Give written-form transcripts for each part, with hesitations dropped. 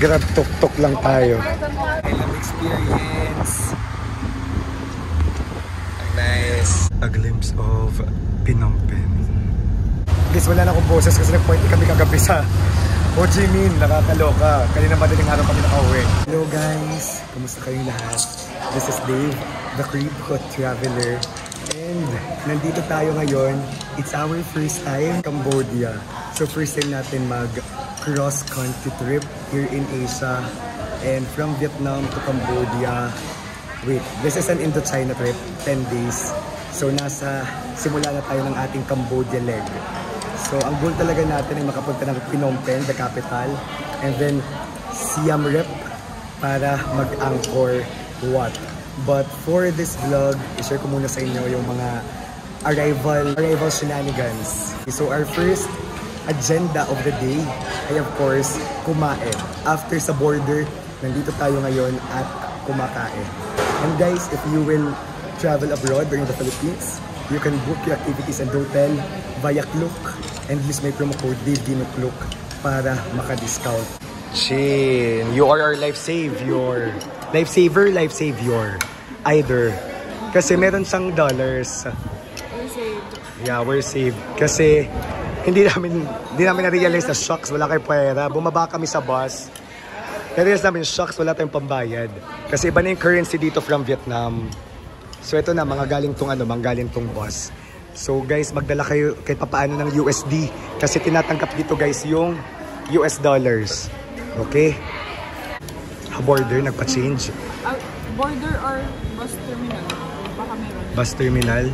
Mag-grab tuk-tuk lang tayo. Island experience. Nice. A glimpse of Phnom Penh. Guys, wala na akong boses kasi nag-point kami kagabi sa Ho Chi Minh. Nakakaloka. Kanina madaling araw kami nakauwi. Hello guys. Kamusta kayong lahat? This is Dave, the Crib Hot Traveler. And nandito tayo ngayon. It's our first time Cambodia. So first time natin mag-cross-country trip here in Asia. And from Vietnam to Cambodia. Wait, this is an Indochina trip, 10 days. So simula na tayo ng ating Cambodia leg. So ang goal talaga natin ay makapunta ng Phnom Penh, the capital. And then Siem Reap para mag-angkor Wat. But for this vlog, i-share ko muna sa inyo yung mga arrival shenanigans. So our first agenda of the day ay of course kumain. After sa border, nandito tayo ngayon at kumakain. And guys, if you will travel abroad or in the Philippines, you can book your activities and hotel via Klook and use my promo code DaveDinoClook para maka-discount. Chin, you are our life savior. Life savior. Either. Kasi meron siyang dollars. We're saved. Yeah, we're saved. Kasi hindi namin na-realize na shocks, wala kayong pera. Bumaba kami sa bus. Na-realize namin shocks, wala tayong pambayad. Kasi iba na yung currency dito from Vietnam. So ito na, manggaling tong bus. So guys, magdala kayo kahit papaano ng USD. Kasi tinatanggap dito guys yung US dollars. Okay? Border, nagpa-change. Border or bus terminal? Baka meron. Bus terminal?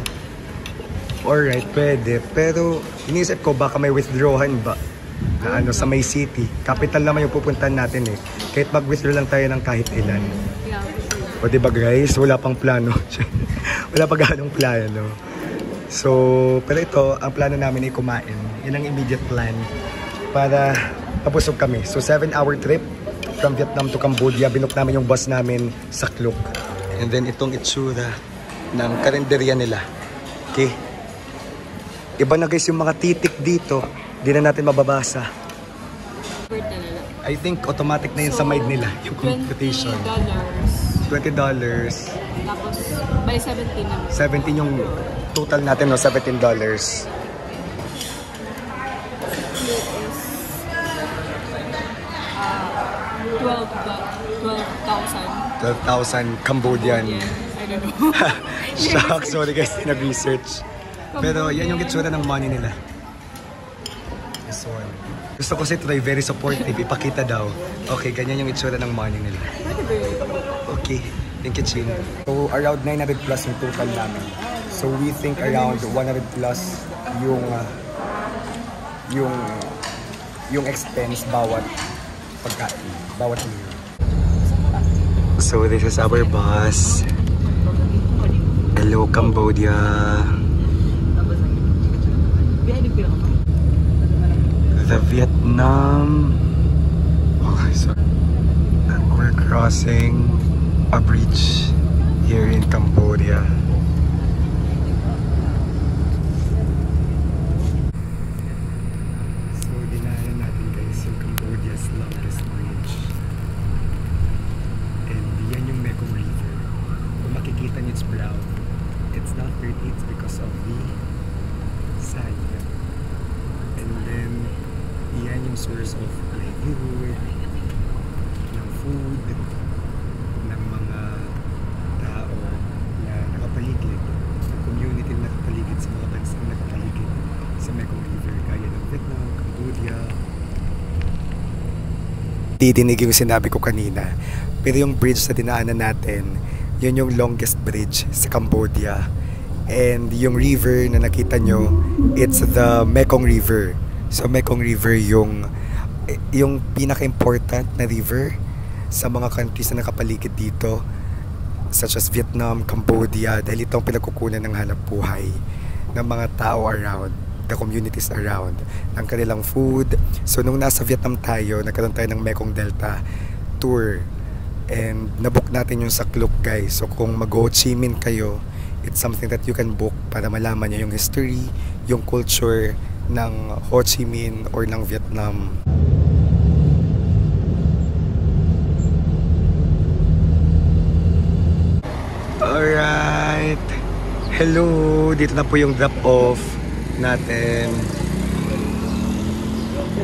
Alright, pwede. Pero iniisip ko baka may withdrawhan ba? Na sa May City. Capital naman yung pupuntahan natin eh. Kahit mag-withdraw lang tayo ng kahit ilan. Yeah. O diba guys, wala pang plano. Wala pa ganong plano. So, pero ito, ang plano namin ay kumain. Yan ang immediate plan para papusog kami. So, 7-hour trip from Vietnam to Cambodia. Binook namin yung bus namin sa Klook. And then itong itsura ng karinderya nila. Okay? Iba na guys yung mga titik dito. Di na natin mababasa. I think automatic na yun sa mind nila. Yung computation. $20. Tapos, by 17 naman. 17 yung total natin, no? $17. 12,000 Cambodian. I don't know. Shock, sorry guys, nag-research. Pero yan yung itsura ng money nila. This one. Gusto ko si Troy, very supportive. Ipakita daw. Okay, ganyan yung itsura ng money nila. Okay, thank you, Chin. So, around 900 plus yung total namin. So, we think around 100 plus yung expense bawat pagkain, bawat meal. So, this is our bus. Hello, Cambodia. The Vietnam. Okay, so we're crossing a bridge here in Cambodia. So, dinaanan natin guys yung Cambodia's longest bridge. And yan yung Mekong River. Kung makikita niyo, it's brown. It's not dirty, it's because of the sand. And then, yan yung source of livelihood, ng food, ng mga tao na nakapaligid, ng community na nakapaligid sa mga bansang nakapaligid sa Mekong River, kaya ng Vietnam, Cambodia. Didinig yung sinabi ko kanina, pero yung bridge na dinaanan natin, yun yung longest bridge sa Cambodia. And yung river na nakita nyo, it's the Mekong River. So Mekong River yung pinaka-important na river sa mga countries na nakapaligid dito, such as Vietnam, Cambodia, dahil itong pinagkukunan ng hanap buhay ng mga tao around, the communities around, ng kanilang food. So nung nasa Vietnam tayo, nagkaroon tayo ng Mekong Delta tour and nabook natin yung sa Klook guys. So kung mag-Ho Chi Minh kayo, it's something that you can book para malaman nyo yung history, yung culture ng Ho Chi Minh or ng Vietnam. Hello! Dito na po yung drop-off natin.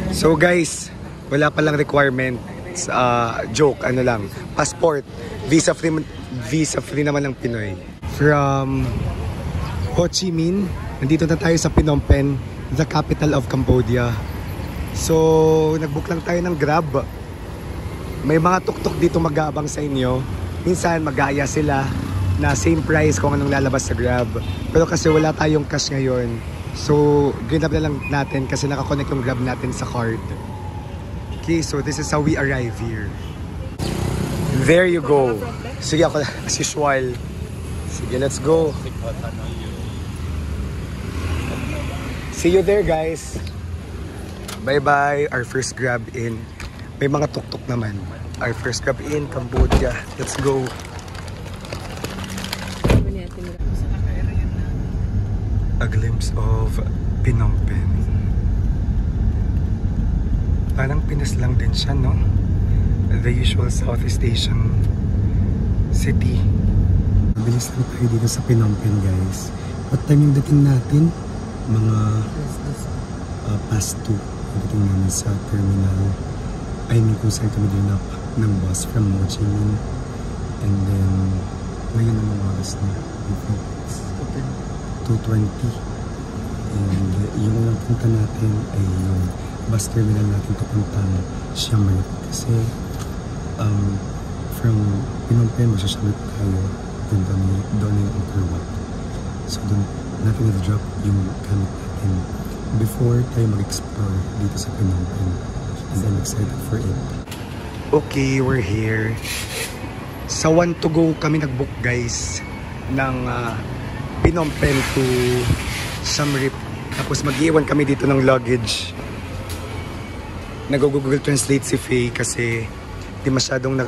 So guys, wala palang requirement. Joke, ano lang. Passport. Visa free naman ng Pinoy. From Ho Chi Minh, nandito na tayo sa Phnom Penh, the capital of Cambodia. So, nag-book lang tayo ng Grab. May mga tuk-tuk dito mag-aabang sa inyo. Minsan, mag-aaya sila na same price kung anong lalabas sa Grab. Pero kasi wala tayong cash ngayon. So, ginab na lang natin kasi nakakonect yung Grab natin sa card. Okay, so this is how we arrive here. There you go. Sige ako, as usual. Sige, let's go. See you there, guys. Bye-bye. Our first Grab in. May mga tuk-tuk naman. Our first Grab in Cambodia. Let's go. A glimpse of Phnom Penh. Parang Pinas lang din siya, no? The usual Southeast Asian city. Mabilis lang tayo dito sa Phnom Penh, guys. What time yung dating natin? Mga past 2. Dating namin sa terminal. I mean, kung saan kami dinap ng bus from Ho Chi Minh. And then, ngayon ang mga oras na. 2:20. And yung unang punta natin ay yung bus terminal natin papuntang Siem Reap. Kasi from Phnom Penh, Siem Reap tayo. Then doon yung Angkor Wat. So doon natin i-drop yung gamit natin before tayo mag-explore dito sa Phnom Penh. And I'm excited for it. Okay, we're here. Sa 1 to go kami nag-book, guys, ng Phnom Penh to Siem Reap. Tapos mag-iwan kami dito ng luggage. Nag-Google Translate si Faye kasi hindi masyadong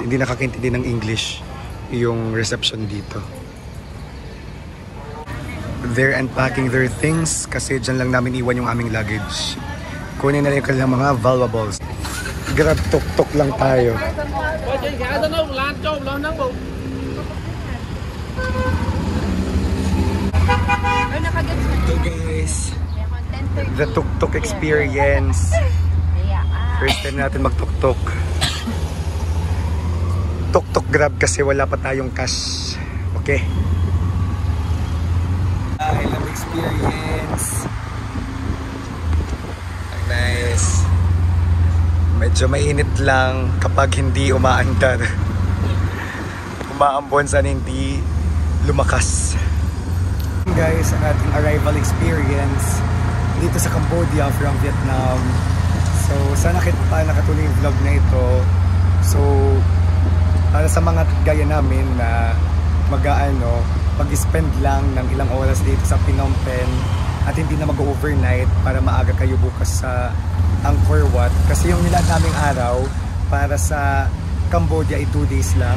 hindi nakakaintindi ng English yung reception dito. They're unpacking their things kasi dyan lang namin iwan yung aming luggage. Kunin na rin yung kanilang mga valuables. Grab tuk-tuk lang tayo. So guys, the tuk-tuk experience. First time natin mag-tuk-tuk. Tuk-tuk Grab kasi wala pa tayong cash. Okay. I love experience. Nice. Medyo mainit lang kapag hindi umaandar. Umaambon saan hindi lumakas. Guys, ang ating arrival experience dito sa Cambodia from Vietnam. So, sana nakatuloy yung vlog na ito. So, para sa mga gaya namin na mag-spend lang ng ilang oras dito sa Phnom Penh at hindi na mag-overnight para maaga kayo bukas sa Angkor Wat. Kasi yung nila naming araw para sa Cambodia ay 2 days lang.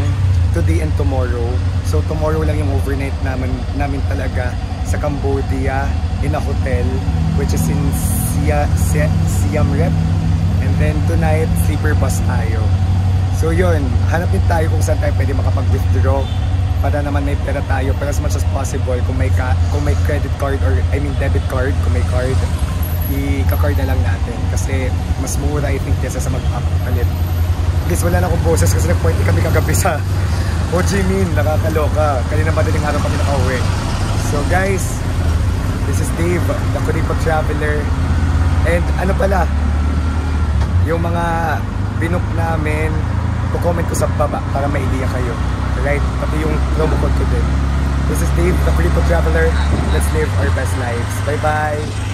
Today and tomorrow. So, tomorrow lang yung overnight namin talaga sa Cambodia in a hotel which is in Siem Reap. And then tonight, sleeper bus tayo. So yun, hanapin tayo kung saan tayo pwede makapag-withdraw para naman may pera tayo. Pero as much as possible, kung may credit card or debit card, kung may card, i-card na lang natin. Kasi mas mura I think kesa sa magpapalit. Guys, wala na akong boses kasi nag-party kami kagabi sa Ho Chi Minh. Nakakaloka. Kanina madaling araw kami nakauwi. So guys, this is Dave, the Kuripot Traveler. And ano pala, yung mga binook namin, comment ko sa baba para may idea kayo. Right? Pati yung promo code ko din. This is Dave, the Kuripot Traveler. Let's live our best lives. Bye-bye!